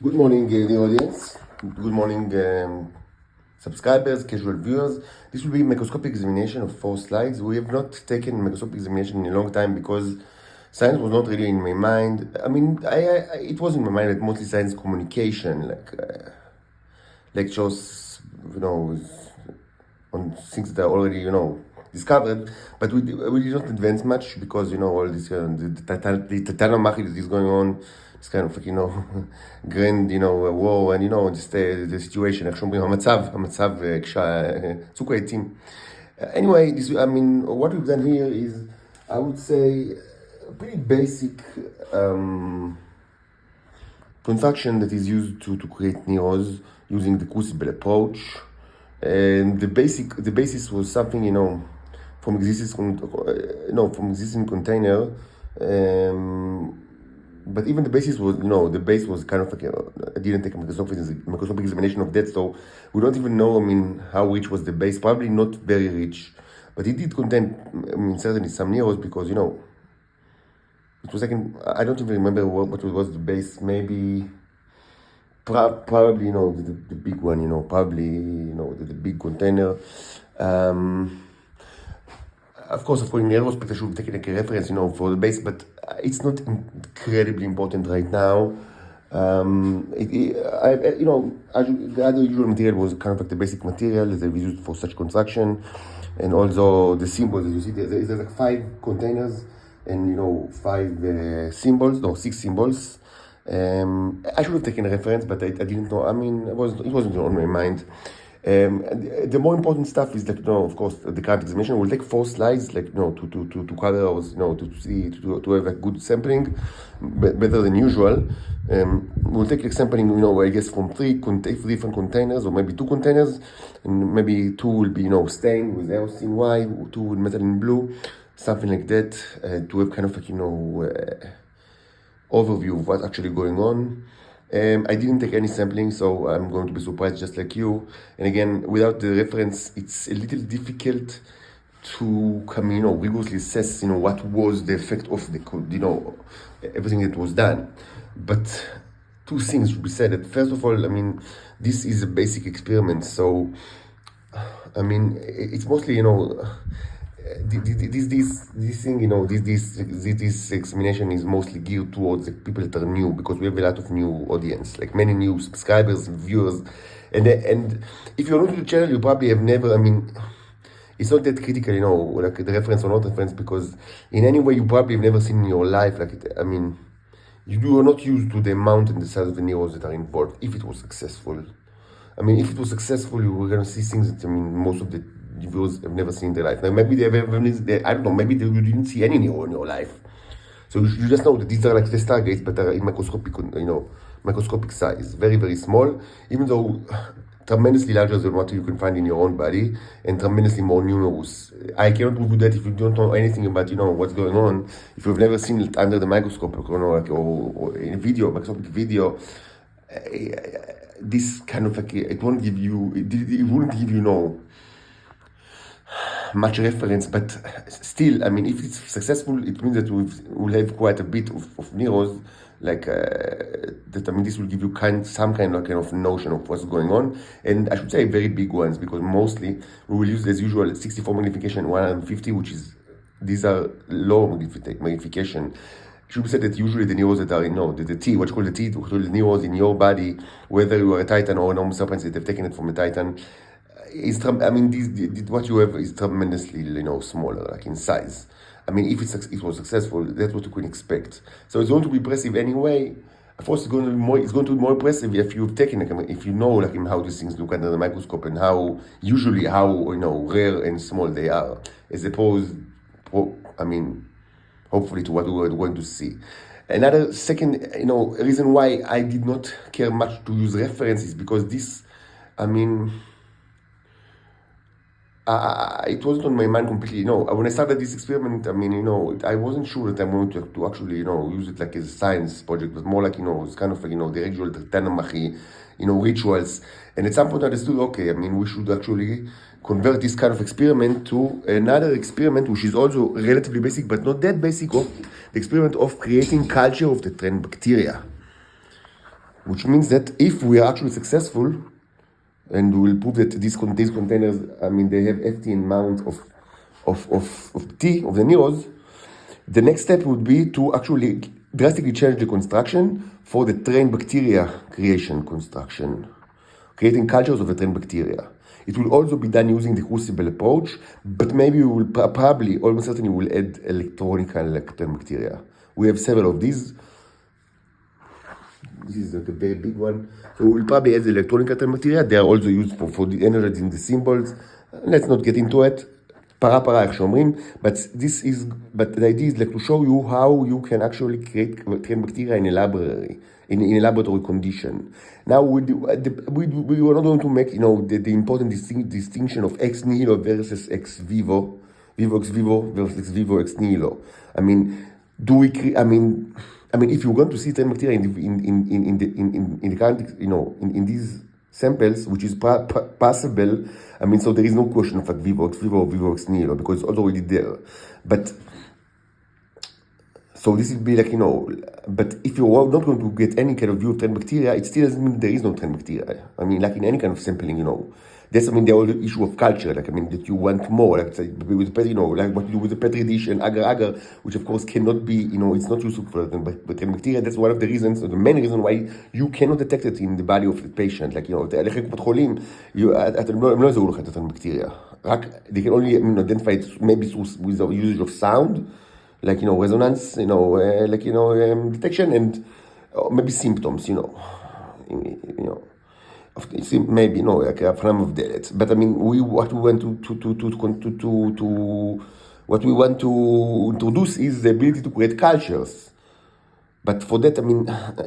Good morning, the audience. Good morning, subscribers, casual viewers. This will be a microscopic examination of 4 slides. We have not taken microscopic examination in a long time because science was not really in my mind. I mean, it was in my mind, like mostly science communication, like lectures, on things that are already, discovered. But we did not advance much because, all this, the Titanomachy that is going on, this kind of, grand, war, and, just the situation, איך שאומרים, המצב, צוק העתים. Anyway, what we've done here is, I would say, a pretty basic construction that is used to create neos using the Crucible approach. And the basis was something, from existing container. But even the basis was, the base was kind of like, I didn't take a microscopic examination of that, so we don't even know, how rich was the base. Probably not very rich, but it did contain, certainly some neos because, it was like, I don't even remember what was the base, maybe, probably, the big one, probably, the big container. Of course, in aerospace, I should have taken like a reference, for the base, but it's not incredibly important right now. The other usual material was kind of like the basic material that we used for such construction, and also the symbols. As you see, there's like 5 containers, and 5 symbols, no, 6 symbols. I should have taken a reference, but I didn't know. It wasn't on my mind. The more important stuff is of course, the current examination will take 4 slides, to cover, to have a good sampling, better than usual. We'll take sampling, I guess from 3 different containers, or maybe 2 containers, and maybe 2 will be, stained with aerosine white, 2 with metal in blue, something like that, to have kind of overview of what's actually going on. I didn't take any sampling, so I'm going to be surprised just like you. And again, without the reference, it's a little difficult to rigorously assess, what was the effect of the, everything that was done. But 2 things should be said. That first of all, this is a basic experiment, so it's mostly, this examination is mostly geared towards the people that are new, because we have a lot of new audience, like many new subscribers and viewers, and if you're new to the channel, you probably have never, it's not that critical, like the reference or not reference, because in any way you probably have never seen in your life, you are not used to the amount and the size of the neos that are involved. If it was successful, if it was successful, you were going to see things that, most of the viewers have never seen in their life. Now, maybe I don't know, maybe you didn't see any neo in your life. So you just know that these are like the stargates, but are in microscopic size. Very, very small, even though tremendously larger than what you can find in your own body, and tremendously more numerous. I cannot prove that if you don't know anything about, what's going on. If you've never seen it under the microscope, or in a video, microscopic video, this kind of it wouldn't give you, much reference, but still, if it's successful, it means that we'll have quite a bit of neos, this will give you some kind of notion of what's going on, and I should say very big ones, because mostly we will use, as usual, 64 magnification, 150, these are low magnification. It should be said that usually the neos that are, the T, what's called the T, the neos in your body, whether you are a Titan or a normal serpent, that have taken it from a Titan, what you have is tremendously, smaller, like in size. If it was successful, that's what you can expect. So it's going to be impressive anyway. Of course, it's going to be more impressive if you've taken, if you know, how these things look under the microscope, and how rare and small they are, as opposed, hopefully, to what we're going to see. Another second, reason why I did not care much to use references, because this, it wasn't on my mind completely. When I started this experiment, I wasn't sure that I'm going to actually, use it like as a science project, but more like, it's kind of like, the ritual, the Titanomachy, rituals. And at some point I understood, okay, we should actually convert this kind of experiment to another experiment, which is also relatively basic, but not that basic, of the experiment of creating culture of the trend bacteria. which means that if we are actually successful, and we will prove that these containers, they have FT amount of T, of the neurons, the next step would be to actually drastically change the construction for the trained bacteria creation construction, creating cultures of the trained bacteria. It will also be done using the Crucible approach, but maybe we will probably, almost certainly, will add electronic trained bacteria. We have several of these. This is not a very big one. So we'll probably add the electronic trained bacteria. They are also used for the energizing the symbols. Let's not get into it. Para, איך שאומרים, but the idea is like to show you how you can actually create trained bacteria in a library, in a laboratory condition. Now we were not going to make the important distinction of ex nihilo versus ex vivo, vivo ex vivo versus ex vivo ex nihilo. If you're going to see trained bacteria in the current, in these samples, which is possible, so there is no question of like vivo ex vivo or vivo ex nihilo because it's already there. But so this would be like, but if you're not going to get any kind of view of trained bacteria, it still doesn't mean there is no trained bacteria. Like in any kind of sampling, that's, the whole issue of culture, that you want more, like with like what you do with the Petri dish and agar, which of course cannot be, it's not useful for trained bacteria. That's one of the reasons, or the main reason why you cannot detect it in the body of the patient. Like, תהליכי קופות חולים, הם לא יזהו לך את הטרנד בקטריה. They can only identify it maybe with the usage of sound, like, resonance, detection, and maybe symptoms, maybe like a phlegm of delete. But what we want to introduce is the ability to create cultures. But for that,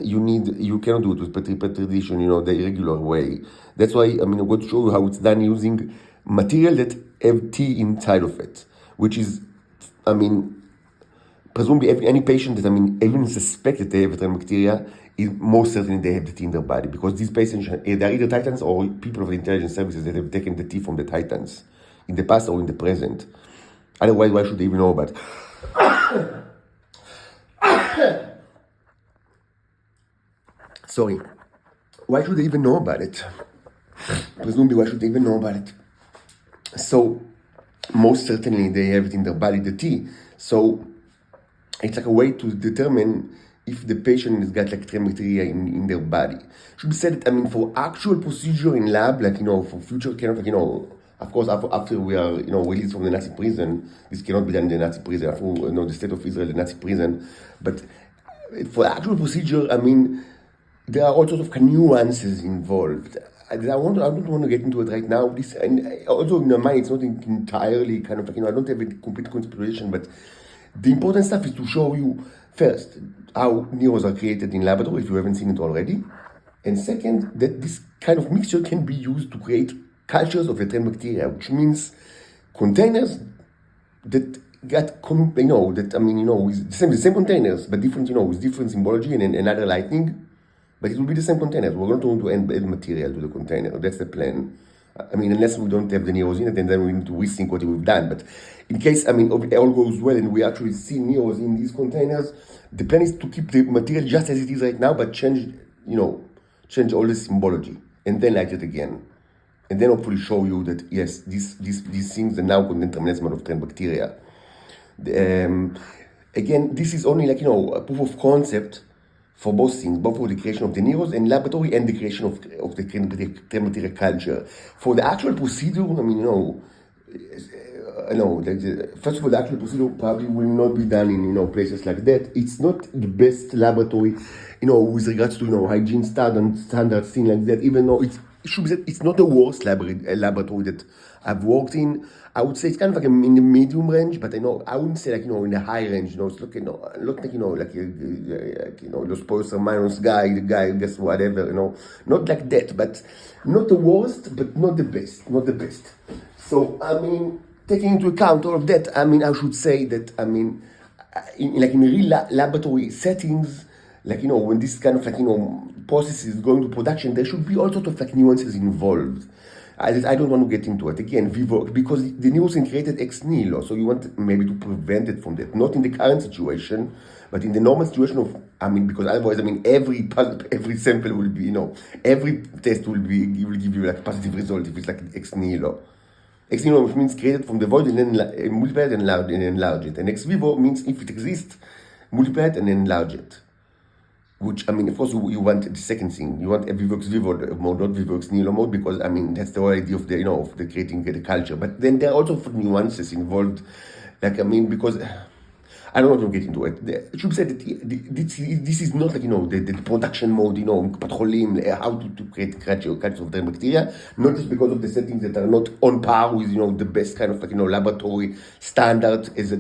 you cannot do it with Petri dish, the irregular way. That's why, I'm going to show you how it's done using material that have T inside of it, which is, presumably any patient that, even suspect that they have trained bacteria, most certainly they have the T in their body, because these patients, they're either Titans or people of the intelligence services that have taken the T from the Titans in the past or in the present. Otherwise, why should they even know about it? Sorry. Why should they even know about it? Presumably, why should they even know about it? So, most certainly they have it in their body, the T. So, it's like a way to determine if the patient has got like trained bacteria in their body. Should be said that, for actual procedure in lab, like, for future kind of, of course, after we are, released from the Nazi prison, this cannot be done in the Nazi prison, after, the state of Israel, the Nazi prison. But for actual procedure, there are all sorts of nuances involved. I don't want to get into it right now. This, and also in my mind, it's not entirely kind of like, I don't have a complete conspiration, but the important stuff is to show you, first, how neurons are created in laboratory, if you haven't seen it already. And second, that this kind of mixture can be used to create cultures of the trained bacteria, which means containers that got, with the same containers, but different, with different symbology and another lighting. But it will be the same containers. We're not going to add material to the container. That's the plan. Unless we don't have the neos in it, and then we need to rethink what we've done. But in case, it all goes well and we actually see neos in these containers, the plan is to keep the material just as it is right now, but change all the symbology, and then light it again. And then hopefully show you that, yes, these things are now contain tremendous amount of trained bacteria. Again, this is only like, a proof of concept for both things, both for the creation of the neurons in laboratory and the creation of the trained bacteria culture. For the actual procedure, first of all, the actual procedure probably will not be done in places like that. It's not the best laboratory, with regards to hygiene standards, things like that. Even though it should be said, it's not the worst laboratory that I've worked in. I would say it's kind of like in the medium range, but I wouldn't say like in the high range. It's like not like los plus or minus guy, the guy guess whatever. Not like that, but not the worst, but not the best, So taking into account all of that, I should say that in real laboratory settings, when this kind of process is going to production, there should be all sorts of nuances involved. I don't want to get into it again, because the neurons created ex nihilo, so you want maybe to prevent it from that. Not in the current situation, But in the normal situation of, because otherwise, every sample will be, every test will give you like positive result if it's like ex nihilo. Ex nihilo, which means created from the void and then multiply it and enlarge it. And ex vivo means if it exists, multiply it and enlarge it. Which, of course, you want the second thing. You want a vivo ex vivo mode, not vivo ex nihilo mode, because, that's the whole idea of the, of the creating the culture. But then there are also nuances involved. Like, because I don't want to get into it. It should be said that this is not like, the production mode, patrolim, how to create culture of the bacteria, not just because of the settings that are not on par with, the best kind of like, laboratory standard as,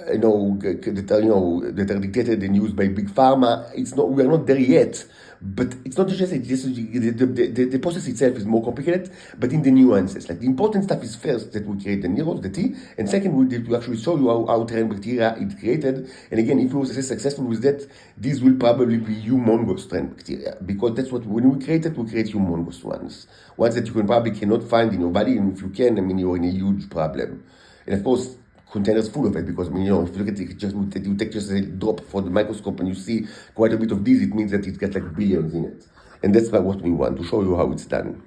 that are dictated and used by big pharma. We are not there yet, but it's not just the process itself is more complicated, but in the nuances. Like the important stuff is first that we create the neurons, the T, and second we to actually show you how terrain bacteria is created. And again, if we were successful with that, these will probably be humongous terrain bacteria, because that's what when we create humongous ones that you cannot find in your body, and if you can, you're in a huge problem. And of course, containers full of it, because if you look at it, you take just a drop for the microscope and you see quite a bit of these, it means that it gets like billions in it. And that's what we want to show you how it's done.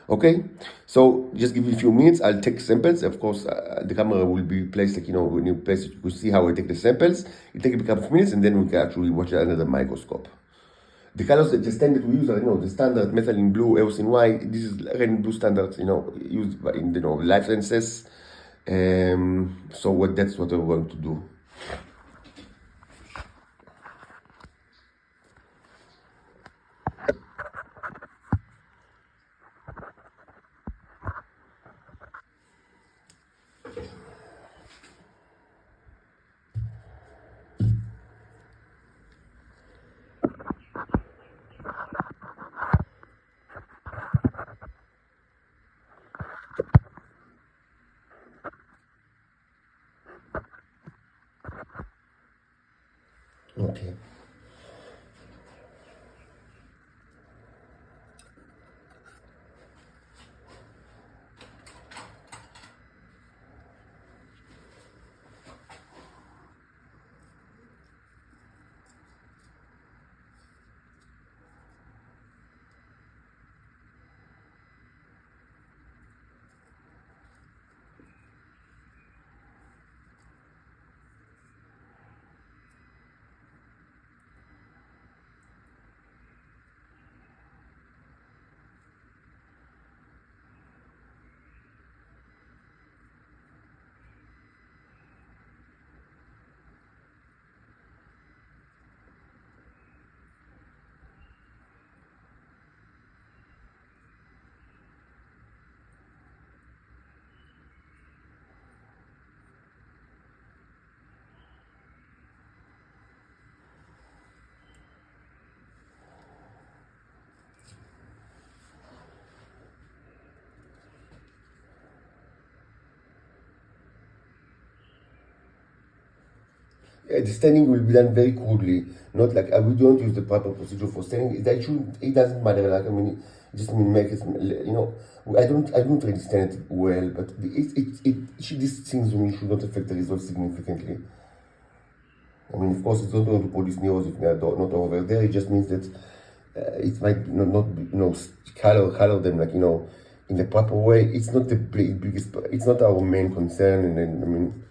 Okay, so just give me a few minutes. I'll take samples. Of course, the camera will be placed like when you place it, you can see how I take the samples. It takes a couple of minutes, and then we can actually watch it under the microscope. The colors, the standard we use are, the standard methylene blue, eosin white. This is red and blue standards, used in life sciences. So that's what we're going to do. Okay. The staining will be done very crudely, not like we don't use the proper procedure for staining. It doesn't matter. Like just make it. I don't really stand it well, but these things should not affect the results significantly. Of course, it's not going to produce neurons if they are not over there. It just means that it might not be, color them like in the proper way. It's not the biggest. It's not our main concern, and then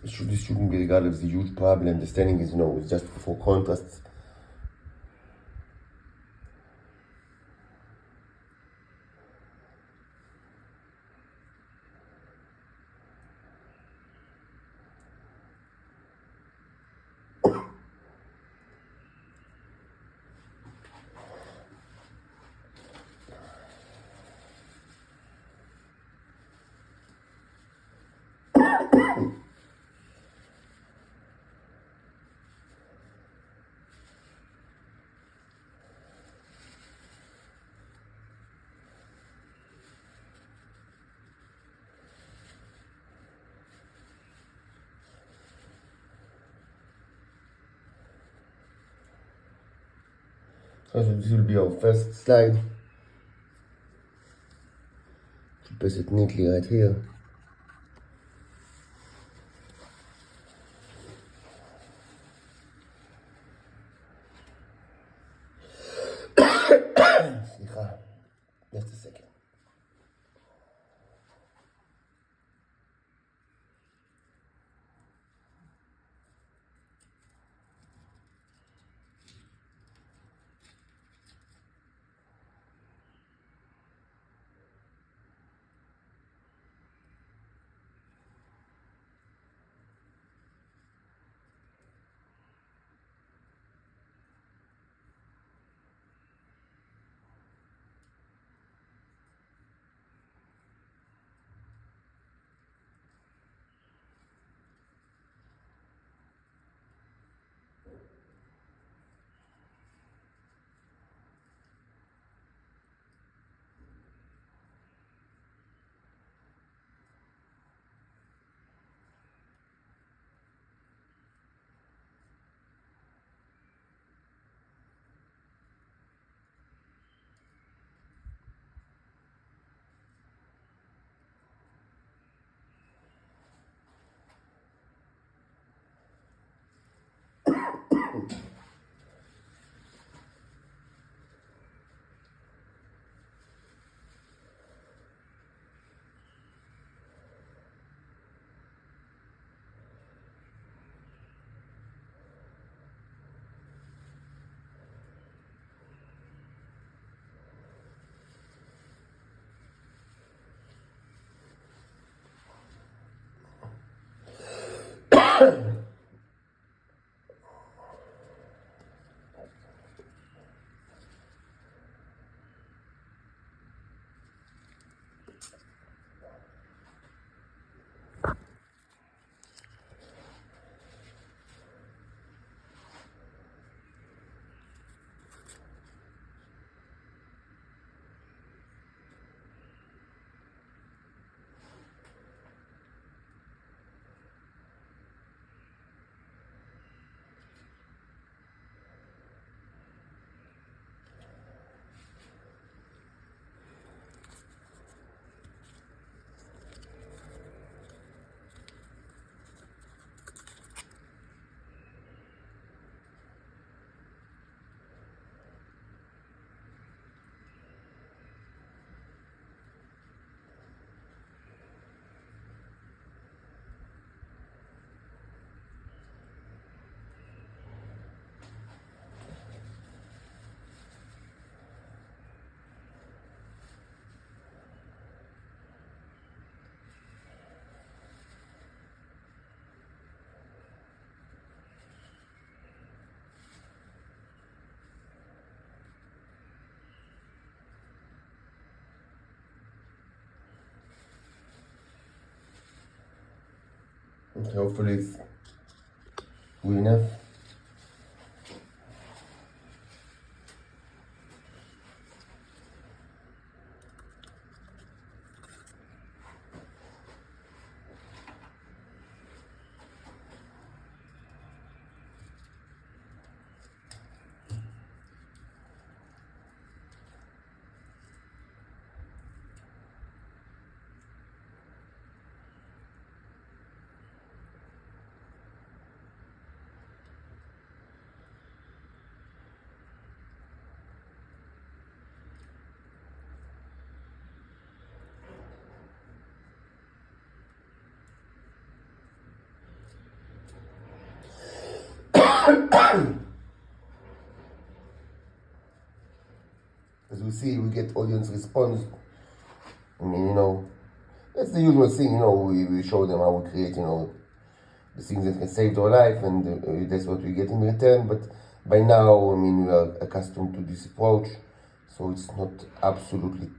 this shouldn't be regarded as a huge problem. The staining is it's just for contrast. So this will be our first slide. Place it neatly right here. Hopefully it's good enough. As we see, we get audience response. I mean, that's the usual thing, we show them how we create, the things that can save their life, and that's what we get in return. But by now, I mean, we are accustomed to this approach, so it's not absolutely,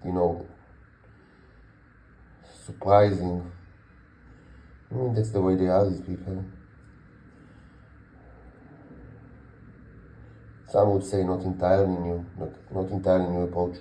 surprising. I mean, that's the way they are, these people. Some would say not entirely new, not entirely new approach.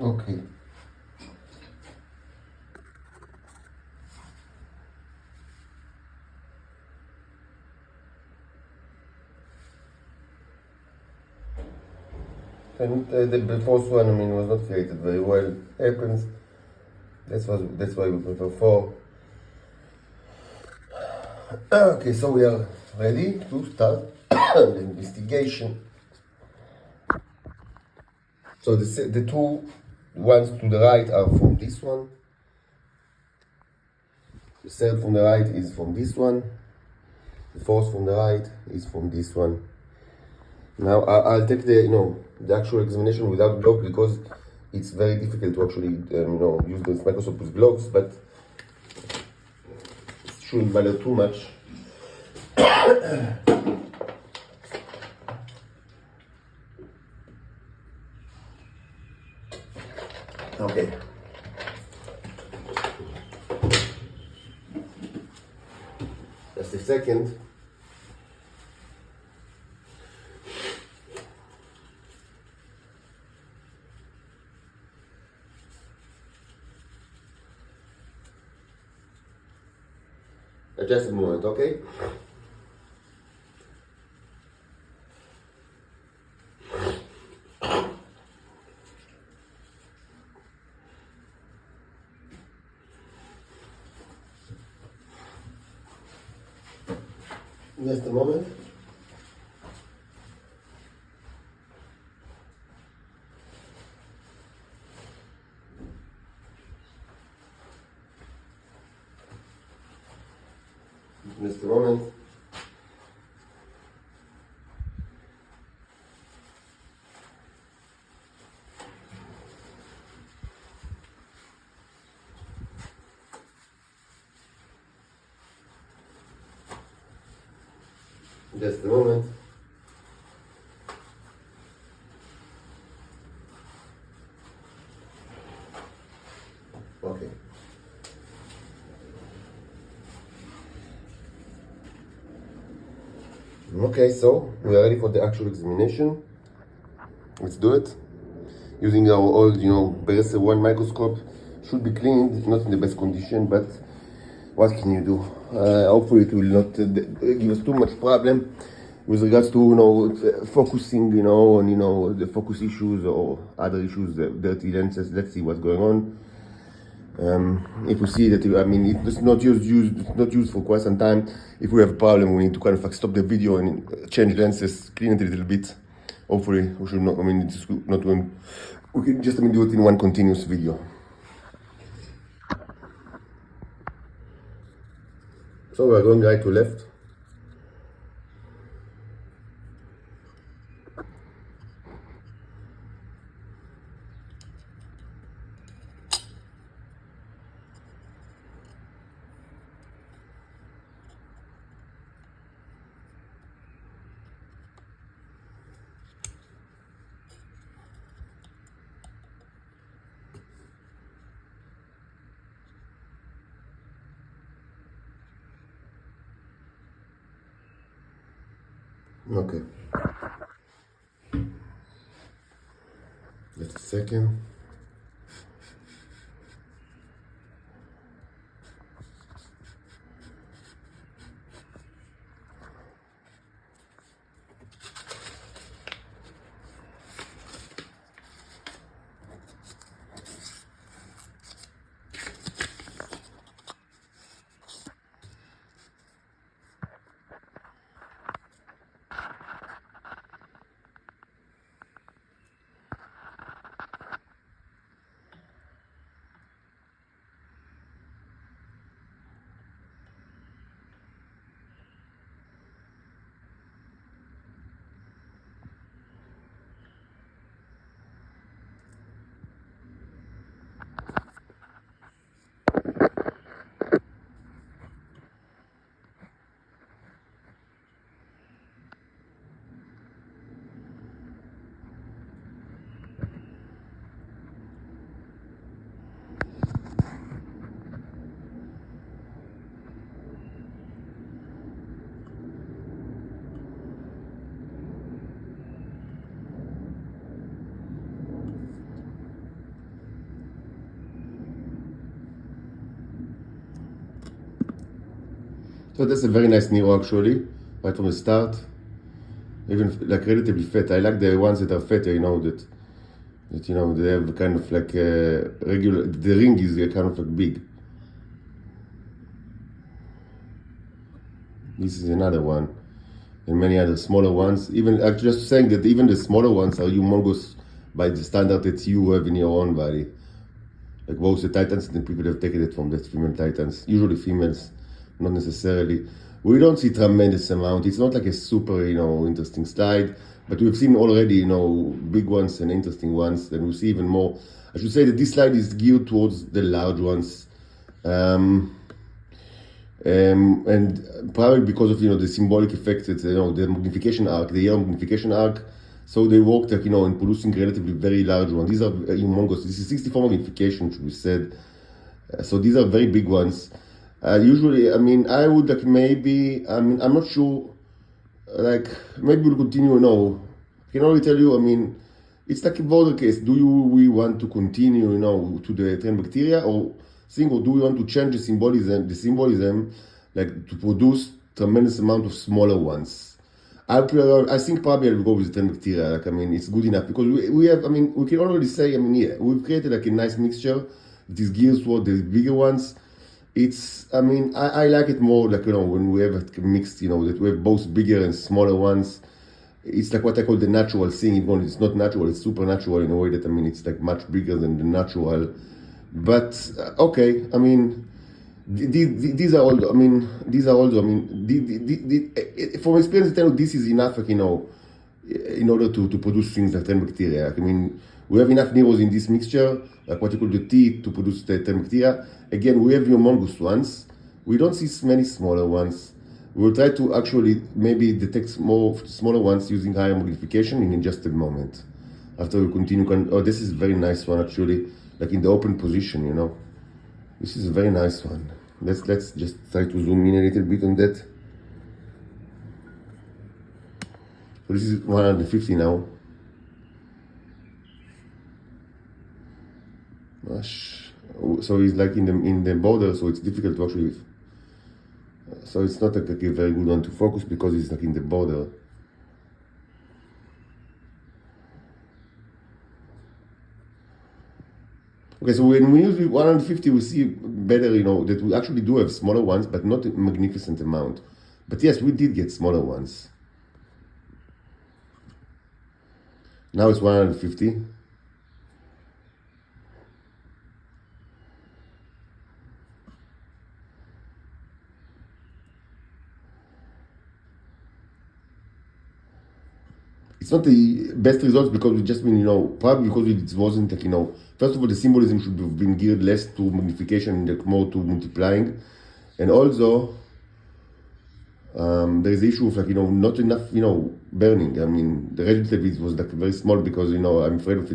Okay. And the first one, I mean, was not created very well. Happens. That's why we prefer 4. Okay, so we are ready to start the investigation. So the two ones to the right are from this one. The third from the right is from this one. The fourth from the right is from this one. Now I'll take the actual examination without gloves because it's very difficult to actually use this microscope with gloves, but it shouldn't matter too much. Okay. Just a second. Just a moment, okay? Just a moment. Just a moment. Just a moment. Okay. Okay, so we are ready for the actual examination. Let's do it. Using our old, Berese 1 microscope. Should be cleaned, not in the best condition, but what can you do? Hopefully it will not give us too much problem with regards to focusing, on the focus issues or other issues, dirty lenses. Let's see what's going on. If we see that, it's not used for quite some time. If we have a problem, we need to kind of stop the video and change lenses, clean it a little bit. Hopefully, we should not. It's not going. We can just do it in one continuous video. So we are going right to left. Okay. Just a second. So that's a very nice Nero actually, right from the start. Even like relatively fat. I like the ones that are fatter, that they have kind of like regular. The ring is kind of like big. This is another one, and many other smaller ones. Even just saying that even the smaller ones are humongous by the standard that you have in your own body. Like both the titans and the people have taken it from the female titans. Usually females, not necessarily. We don't see tremendous amount. It's not like a super, interesting slide, but we've seen already, big ones and interesting ones, and we'll see even more. I should say that this slide is geared towards the large ones. And probably because of the symbolic effects, it's the magnification arc, the yellow magnification arc. So they worked like in producing relatively very large ones. These are humongous. This is 64 magnification, should be said. So these are very big ones. Usually, I would like maybe. I'm not sure. Like maybe we'll continue. I can only tell you. It's like a border case. We want to continue, to the trend bacteria, or do we want to change the symbolism, like to produce tremendous amount of smaller ones? I think probably I'll go with trend bacteria. It's good enough because we have. We can already say. Yeah, we've created like a nice mixture. These gears toward the bigger ones. I like it more like when we have it mixed. That we have both bigger and smaller ones. It's like what I call the natural thing. Even though it's not natural, it's supernatural in a way that it's like much bigger than the natural. But okay, these are all. These are also. From experience, I tell you, this is enough. In order to produce things like 10 bacteria. We have enough Neros in this mixture, like what you call the T, to produce the 10 bacteria. Again, we have humongous ones. We don't see many smaller ones. We'll try to actually maybe detect more smaller ones using higher magnification in just a moment. After we continue, this is a very nice one actually, like in the open position, This is a very nice one. Let's just try to zoom in a little bit on that. So this is 150 now. So it's like in the border, so it's difficult to actually. So it's not like a very good one to focus because it's like in the border. Okay, so when we use 150, we see better, that we actually do have smaller ones, but not a magnificent amount. But yes, we did get smaller ones. Now it's 150. It's not the best results because it just been, probably because it wasn't like, first of all, the symbolism should have been geared less to magnification and more to multiplying. And also, there is the issue of like, not enough, burning. The relative was like very small because, I'm afraid of,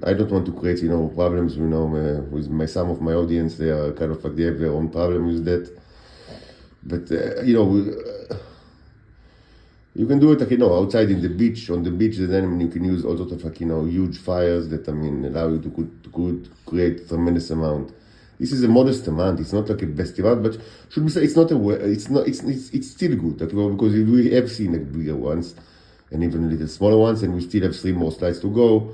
I don't want to create, problems, with some of my audience. They are kind of like, they have their own problem with that. But, you can do it like, outside in the beach, on the beach, and then you can use all sorts of like, huge fires that, allow you to create tremendous amount. This is a modest amount. It's not like a best amount, but should we say it's still good, because we have seen like bigger ones and even little smaller ones, and we still have 3 more slides to go.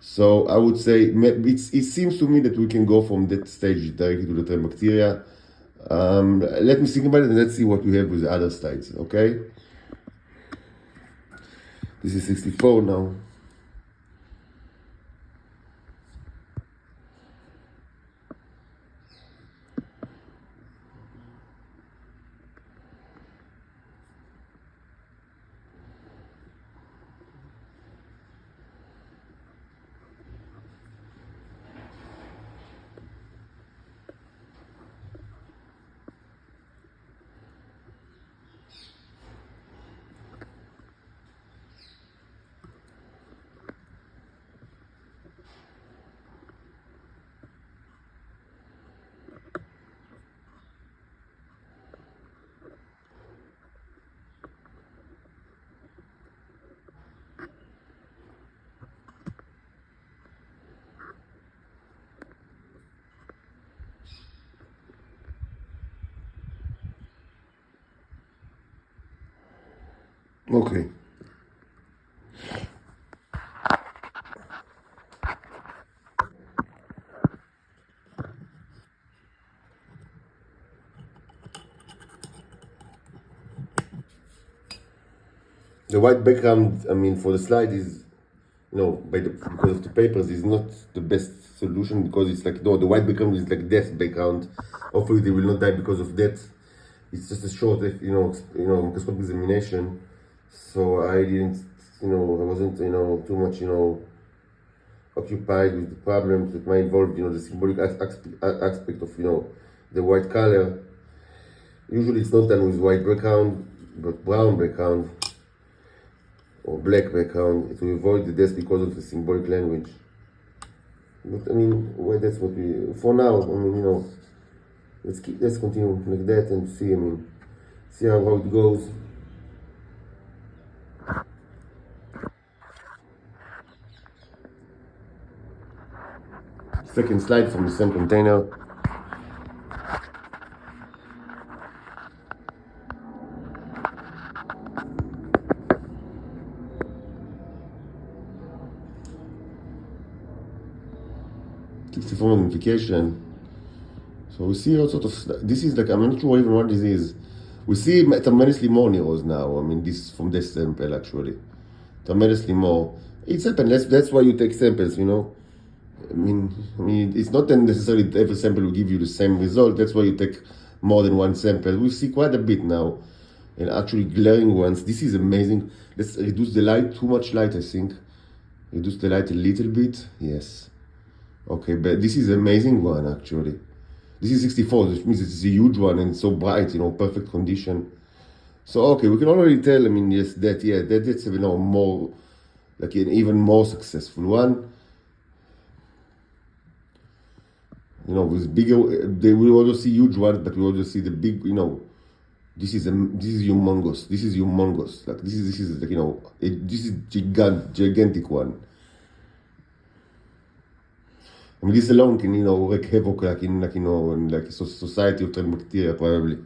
So I would say it seems to me that we can go from that stage directly to the trend bacteria. Let me think about it and let's see what we have with the other slides, okay? This is 64 now. Okay. The white background, I mean, for the slide is, because of the papers, is not the best solution, because it's like, no, the white background is like death background. Hopefully they will not die because of that. It's just a short, microscopic examination. So I didn't, I wasn't, too much, occupied with the problems that might involve, the symbolic aspect of, the white color. Usually it's not done with white background, but brown background or black background to avoid the death because of the symbolic language. But I mean, well, that's what we, for now, let's continue like that and see, see how it goes. Second slide from the same container. For magnification. So we see all sort of, this is like, I'm not sure even what this is. We see tremendously more neros now. I mean, this from this sample actually. Tremendously more. It's happened. That's why you take samples, I mean, it's not necessarily that every sample will give you the same result. That's why you take more than one sample. We see quite a bit now, and actually glaring ones. This is amazing. Let's reduce the light. Too much light, I think. Reduce the light a little bit. Yes. Okay, but this is an amazing one actually. This is 64, which means it's a huge one and so bright, perfect condition. So okay, we can already tell. Yes, that's more like an even more successful one. With bigger, they will also see huge ones, but we also see the big. This is humongous. This is humongous. Like this is like this is gigantic one. This alone can, wreak havoc, in a society of trend bacteria, probably.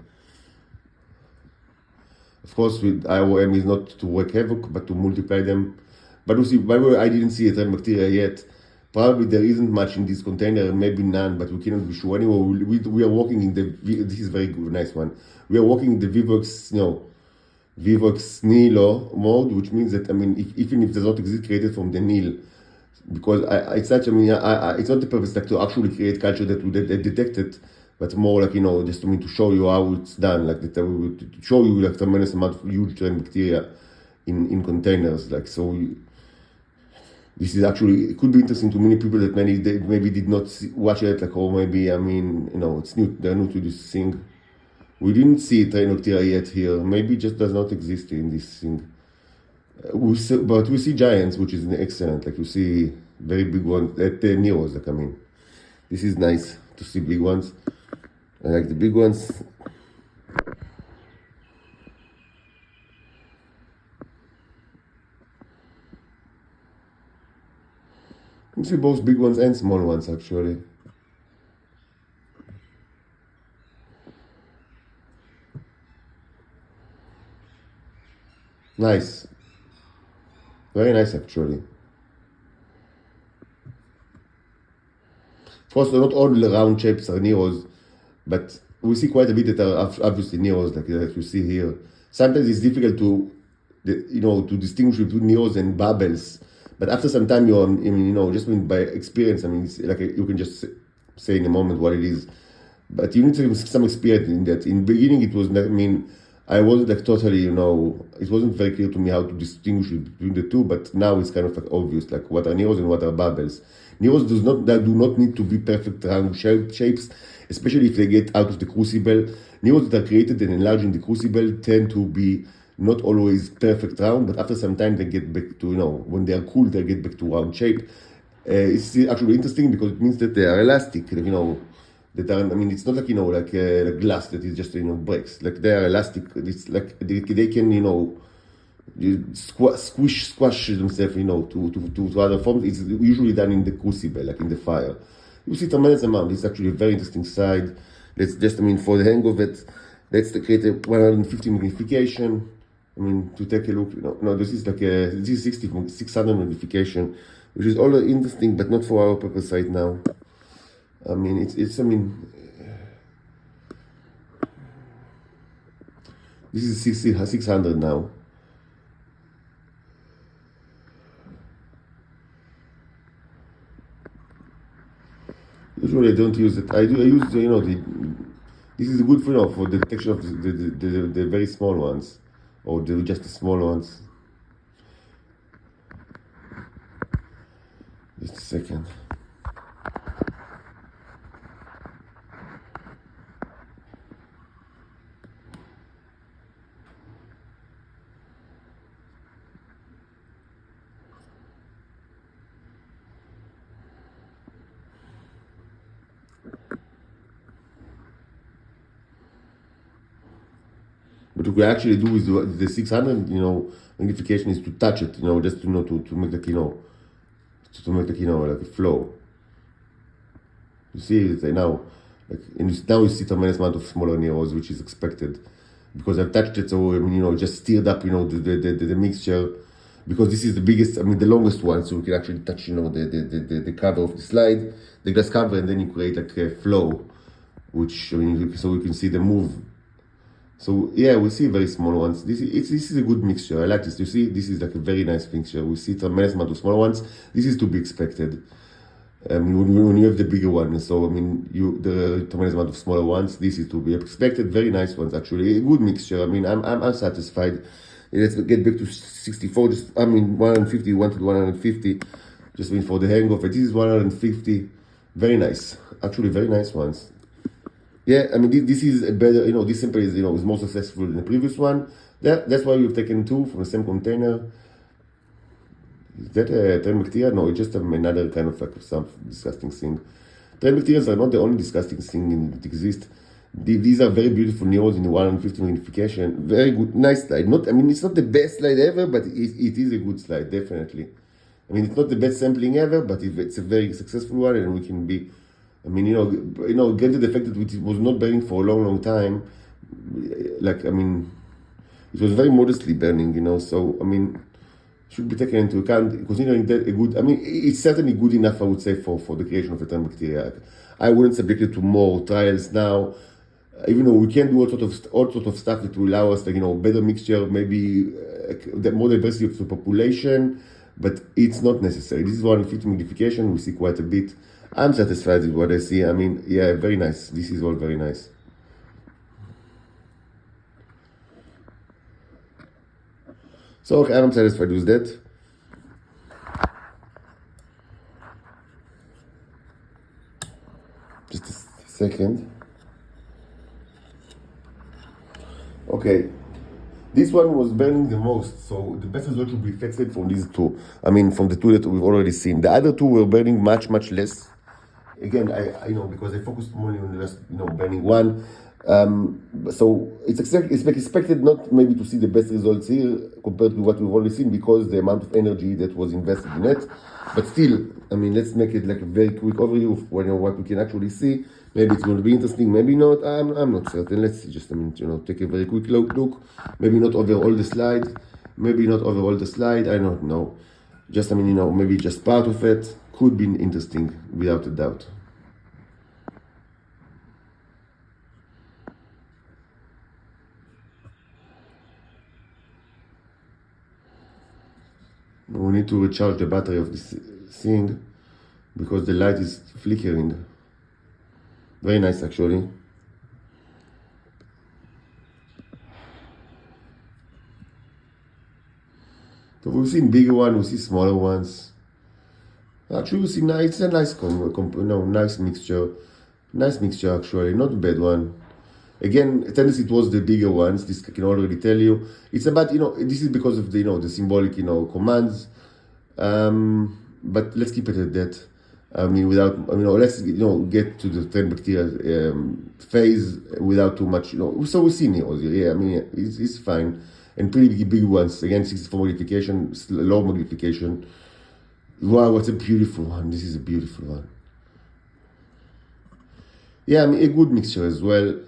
Of course, with IOM is not to wreak havoc, but to multiply them. But you see, by the way, I didn't see a trend bacteria yet. Probably there isn't much in this container, maybe none, but we cannot be sure. Anyway, we are working in the, this is very good, nice one. We are working in the Vivox Nilo mode, which means that, even if it does not exist, created from the Nil. Because it's such, it's not the purpose like to actually create culture that we detect it, but more like, just to show you how it's done, like that to show you like tremendous amount of huge trend bacteria in containers, like so. This is actually, it could be interesting to many people that maybe did not watch it, like, or maybe, it's new, they're new to this thing. We didn't see trend bacteria yet here, maybe it just does not exist in this thing. But we see giants, which is excellent. Like you see very big ones at the neros. Like this is nice to see big ones. I like the big ones. You see both big ones and small ones actually. Nice. Very nice, actually. Of course, not all the round shapes are neros, but we see quite a bit that are obviously neros, like you see here. Sometimes it's difficult to, to distinguish between neros and bubbles. But after some time, just by experience, it's like you can just say in a moment what it is. But you need some experience in that. In the beginning, it was, I wasn't like totally, it wasn't very clear to me how to distinguish between the two, but now it's kind of like obvious, like what are neros and what are bubbles. Neros do not need to be perfect round shapes, especially if they get out of the crucible. Neros that are created and enlarged in the crucible tend to be not always perfect round, but after some time they get back to, when they are cooled, they get back to round shape. It's actually interesting because it means that they are elastic, that are, it's not like, like glass that is just, breaks. Like they are elastic. It's like they can, squash themselves, to other forms. It's usually done in the crucible, like in the fire. You see tremendous amount. It's actually a very interesting side. Let's just, for the hang of it, let's create a 150 magnification. I mean, to take a look, no, this is like this is 600 modification, which is all interesting, but not for our purpose right now. I mean, I mean, this is 600 now. Usually I don't use it. I use, this is good for the detection of the very small ones, or just the small ones. Just a second. But what we actually do is the 600, magnification is to touch it, just to make the to make the like a flow. You see it now, now you see tremendous amount of smaller neurons, which is expected, because I've touched it. So I mean, just stirred up, the mixture, because this is the biggest, the longest one. So you can actually touch, the cover of the slide, the glass cover, and then you create like a flow, which so you can see the move. So yeah, we see very small ones. This is a good mixture. I like this. You see, this is like a very nice mixture. We see tremendous amount of small ones. This is to be expected. When you have the bigger one, so the tremendous amount of smaller ones. This is to be expected. Very nice ones, actually. A good mixture. I'm satisfied. Let's get back to 64. 150, 1 to 150. Just for the hang of it. This is 150. Very nice. Actually, very nice ones. Yeah, this is a better, this sample is, is more successful than the previous one. That's why we've taken two from the same container. Is that a train bacteria? No, it's just another kind of like some disgusting thing. Train bacteria are not the only disgusting thing that exist. These are very beautiful neurons in the 150 magnification. Very good, nice slide. It's not the best slide ever, but it is a good slide, definitely. It's not the best sampling ever, but it's a very successful one, and we can be, granted the fact that it was not burning for a long, long time, it was very modestly burning, so, should be taken into account, considering that it's certainly good enough, I would say, for the creation of a train bacteria. I wouldn't subject it to more trials now, even though we can do all sort of stuff that will allow us, better mixture, maybe more diversity of the population, but it's not necessary. This is 150 magnification, we see quite a bit. I'm satisfied with what I see. Yeah, very nice. This is all very nice. So, okay, I'm satisfied with that. Just a second. Okay. This one was burning the most, so the best result should be expected from these two. From the two that we've already seen. The other two were burning much, much less. Again, I because I focused more on just burning one. So it's expected not maybe to see the best results here compared to what we've already seen, because the amount of energy that was invested in it. But still, let's make it like a very quick overview of what we can actually see. Maybe it's going to be interesting, maybe not. I'm not certain. Let's see, just take a very quick look. Maybe not over all the slide. I don't know. Just maybe just part of it could be interesting, without a doubt. We need to recharge the battery of this thing, because the light is flickering. Very nice, actually. So we've seen bigger ones, we see smaller ones. Actually, we see it's a nice nice mixture. Nice mixture, actually, not a bad one. Again, tendency towards the bigger ones. This I can already tell you. It's about this is because of the the symbolic commands. But let's keep it at that. Without let's get to the train bacteria phase without too much. So we see neos here. Yeah, it's fine, and pretty big ones. Again, 64 magnification, low magnification. Wow, what a beautiful one! This is a beautiful one. Yeah, a good mixture as well.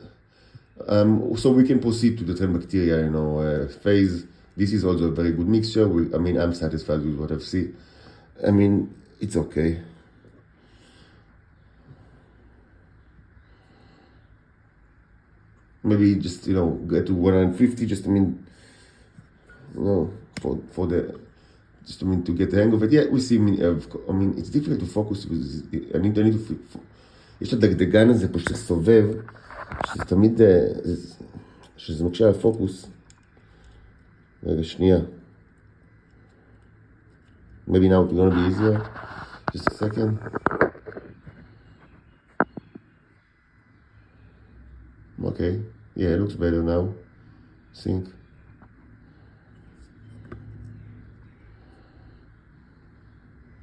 So we can proceed to the train bacteria, phase. This is also a very good mixture. I mean, I'm satisfied with what I've seen. I mean, it's okay. Maybe just, get to 150, just, for the, just, to get the hang of it. Yeah, we see, it's difficult to focus with, I need to, יש את הדגדגן הזה פה שסובב, שזה תמיד, שזה מקשה על הפוקוס. רגע, שנייה. Maybe now it's gonna be easier. Just a second. Okay. Yeah, it looks better now. I think.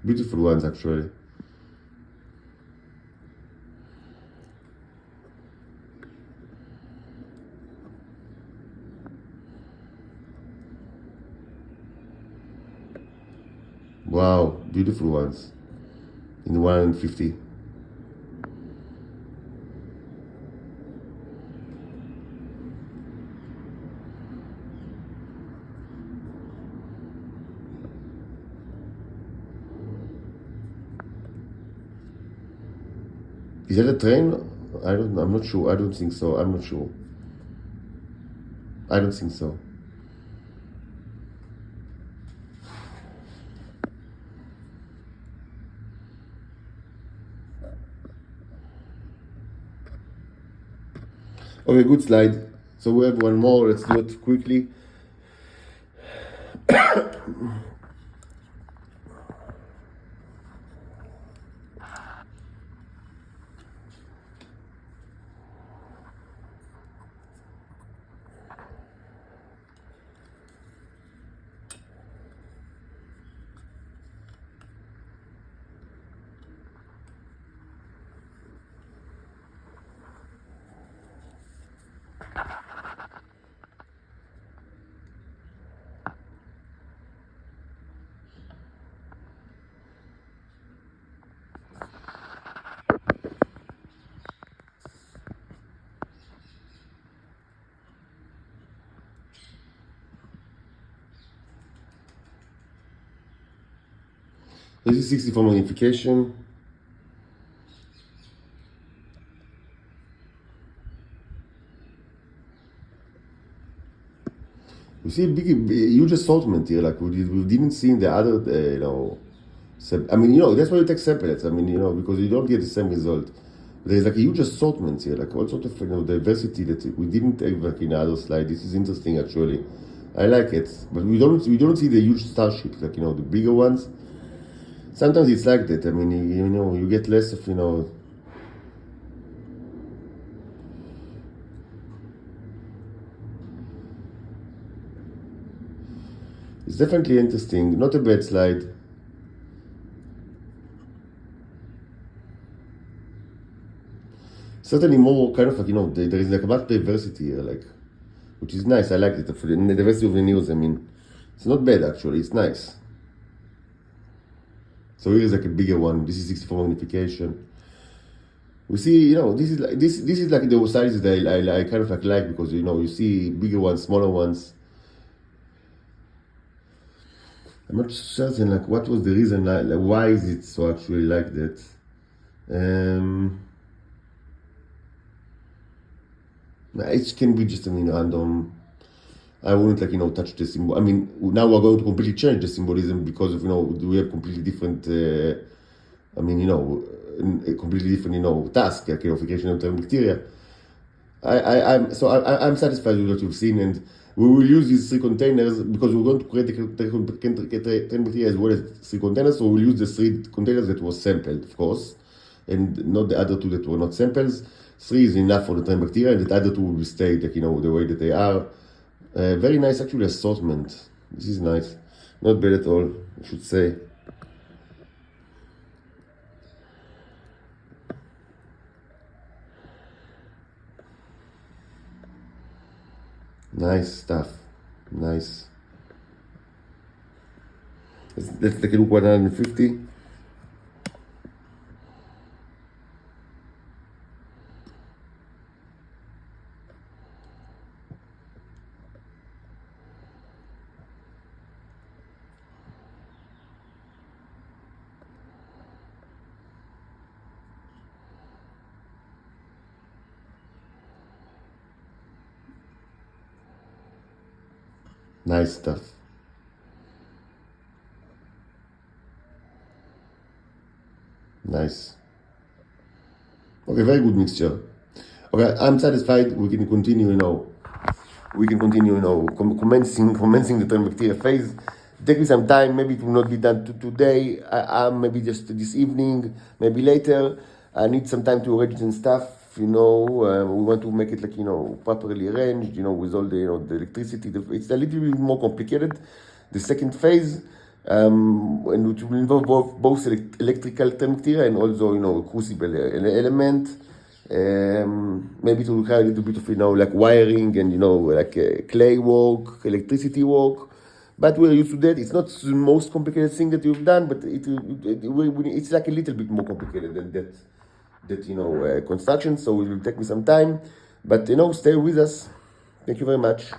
Beautiful ones, actually. Wow, beautiful ones. In 150. Is that a train? I'm not sure. I don't think so. I'm not sure. I don't think so. Okay, good slide. So we have one more. Let's do it quickly. This is 64 magnification. You see a huge assortment here, like we didn't see in the other, that's why you take separates. Because you don't get the same result. There's like a huge assortment here, like all sort of diversity that we didn't have like in the other slide. This is interesting actually. I like it, but we don't see the huge starships, like the bigger ones. Sometimes it's like that. You get less of It's definitely interesting. Not a bad slide. Certainly more kind of like, there is like a much diversity here, like, which is nice. I like it. For the diversity of the news, it's not bad actually. It's nice. So here is like a bigger one. This is 64 magnification. We see, this is like the sizes that I kind of like because you see bigger ones, smaller ones. I'm not certain like what was the reason, like why is it so actually like that. It can be just random. I wouldn't touch the symbol. Now we're going to completely change the symbolism because of we have completely different a completely different task, like purification of term bacteria. I'm satisfied with what you've seen, and we will use these 3 containers because we're going to create the term bacteria as well as 3 containers. So we'll use the 3 containers that were sampled, of course, and not the other 2 that were not samples. 3 is enough for the term bacteria, and the other 2 will stay like the way that they are. Very nice actually assortment. This is nice. Not bad at all, I should say. Nice stuff. Nice. Let's take a look 150. Nice stuff. Nice. Okay, very good mixture. Okay, I'm satisfied. We can continue, commencing the term bacteria phase. Take me some time. Maybe it will not be done today. Maybe just this evening. Maybe later. I need some time to arrange and stuff. We want to make it like properly arranged. With all the electricity. It's a little bit more complicated. The second phase. And which will involve both electrical term bacteria and also crucible element. Maybe it will require a little bit of like wiring and like clay work, electricity work, but we're used to that. It's not the most complicated thing that you've done, but it's like a little bit more complicated than that construction. So it will take me some time, but stay with us. Thank you very much.